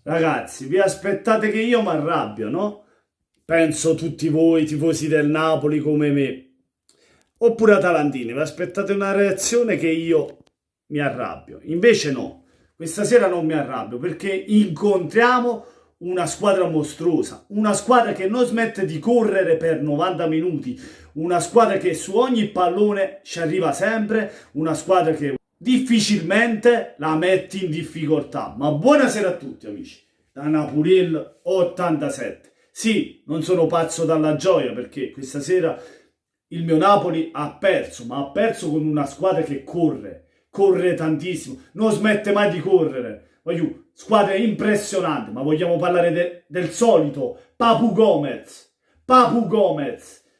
Ragazzi, vi aspettate che io mi arrabbio, no? Penso tutti voi, tifosi del Napoli come me. Oppure atalantini, vi aspettate una reazione che io mi arrabbio. Invece no, questa sera non mi arrabbio perché incontriamo una squadra mostruosa, una squadra che non smette di correre per 90 minuti, una squadra che su ogni pallone ci arriva sempre, una squadra che difficilmente la metti in difficoltà. Ma buonasera a tutti amici, da Napuriel 87. Sì, non sono pazzo dalla gioia perché questa sera il mio Napoli ha perso, ma ha perso con una squadra che corre tantissimo, non smette mai di correre. Squadra impressionante, ma vogliamo parlare del solito Papu Gomez,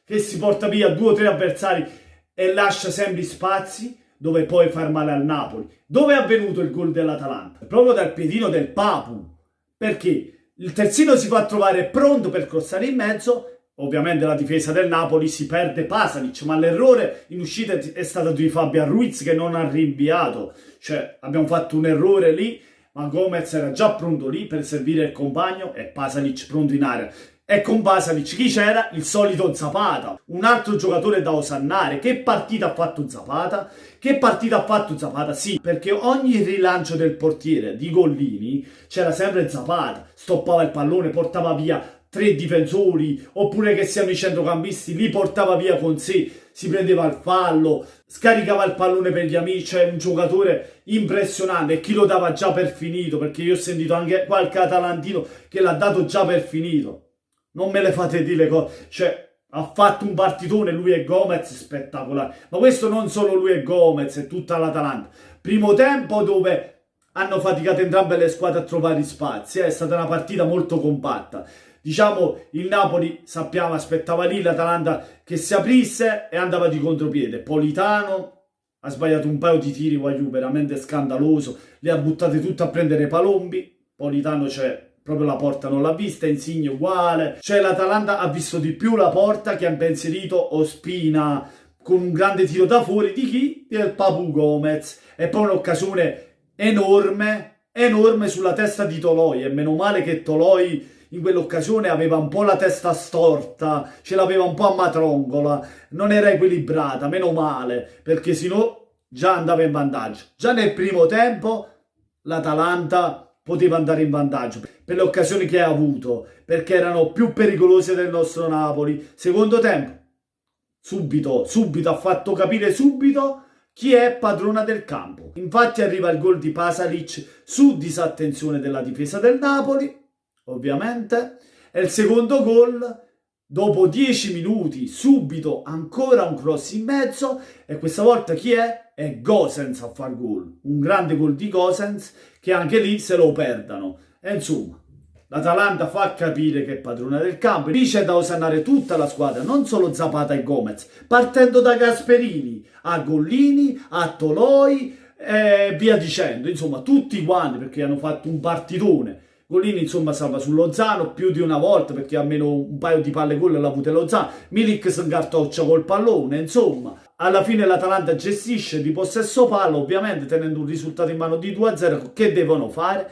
che si porta via 2 o 3 avversari e lascia sempre spazi dove poi far male al Napoli. Dove è avvenuto il gol dell'Atalanta? Proprio dal piedino del Papu, perché il terzino si fa trovare pronto per crossare in mezzo. Ovviamente la difesa del Napoli si perde Pasalic, ma l'errore in uscita è stato di Fabian Ruiz che non ha rinviato. Cioè abbiamo fatto un errore lì, ma Gomez era già pronto lì per servire il compagno e Pasalic pronto in area. E con Pasalic chi c'era? Il solito Zapata, un altro giocatore da osannare. Che partita ha fatto Zapata? Che partita ha fatto Zapata? Sì, perché ogni rilancio del portiere di Gollini c'era sempre Zapata, stoppava il pallone, portava via 3 difensori, oppure che siano i centrocampisti, li portava via con sé, si prendeva il fallo, scaricava il pallone per gli amici. È un giocatore impressionante e chi lo dava già per finito, perché io ho sentito anche qualche atalantino che l'ha dato già per finito. Non me le fate dire cose, cioè ha fatto un partitone lui e Gomez spettacolare, ma questo non solo lui e Gomez, è tutta l'Atalanta. Primo tempo dove hanno faticato entrambe le squadre a trovare spazi, è stata una partita molto compatta. Diciamo, il Napoli, sappiamo, aspettava lì l'Atalanta che si aprisse e andava di contropiede. Politano ha sbagliato un paio di tiri, veramente scandaloso, le ha buttate tutte a prendere Palombi. Politano proprio la porta non l'ha vista, Insigne uguale. Cioè l'Atalanta ha visto di più la porta che ha impensierito Ospina con un grande tiro da fuori di chi? Del Papu Gomez. E poi un'occasione enorme sulla testa di Toloi, e meno male che Toloi in quell'occasione aveva un po' la testa storta, ce l'aveva un po' a matrongola, non era equilibrata, meno male, perché sennò già andava in vantaggio. Già nel primo tempo l'Atalanta poteva andare in vantaggio per le occasioni che ha avuto, perché erano più pericolose del nostro Napoli. Secondo tempo, subito ha fatto capire subito chi è padrona del campo. Infatti arriva il gol di Pasalic su disattenzione della difesa del Napoli, ovviamente, e il secondo gol dopo 10 minuti, subito ancora un cross in mezzo, e questa volta chi è? È Gosens a far gol, un grande gol di Gosens che anche lì se lo perdano. E insomma, l'Atalanta fa capire che è padrona del campo. Lì c'è da osannare tutta la squadra, non solo Zapata e Gomez, partendo da Gasperini a Gollini, a Toloi e via dicendo. Insomma, tutti quanti, perché hanno fatto un partitone. Gollini insomma salva su Lozano più di una volta, perché almeno un paio di palle gol l'ha avute Lozano. Milik si incartoccia col pallone. Insomma, alla fine l'Atalanta gestisce di possesso palla, ovviamente tenendo un risultato in mano di 2-0. Che devono fare?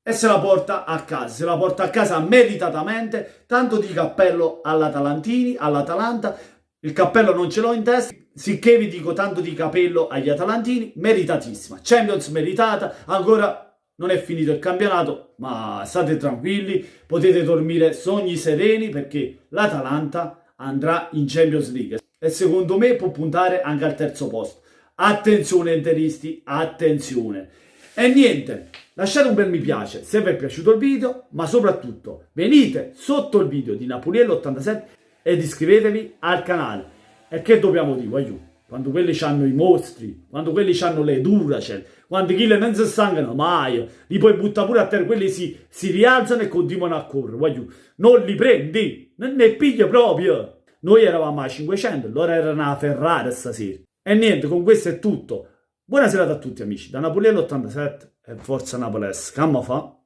E se la porta a casa, meritatamente. Tanto di cappello all'Atalanta. Il cappello non ce l'ho in testa, sicché vi dico tanto di capello agli atalantini, meritatissima. Champions meritata, ancora non è finito il campionato, ma state tranquilli, potete dormire sogni sereni perché l'Atalanta andrà in Champions League e secondo me può puntare anche al terzo posto. Attenzione interisti, attenzione. E niente, lasciate un bel mi piace se vi è piaciuto il video, ma soprattutto venite sotto il video di Napuriello87 ed iscrivetevi al canale. E che dobbiamo dire, quando quelli hanno i mostri, quando quelli hanno le Duracell, quando quelli non si stancano mai, li puoi buttare pure a terra, quelli si rialzano e continuano a correre, non li prendi, non ne piglia proprio. Noi eravamo a 500, loro erano a Ferrari stasera. E niente, con questo è tutto. Buona serata a tutti amici, da Napuriello87 e forza Napolese, camma fa?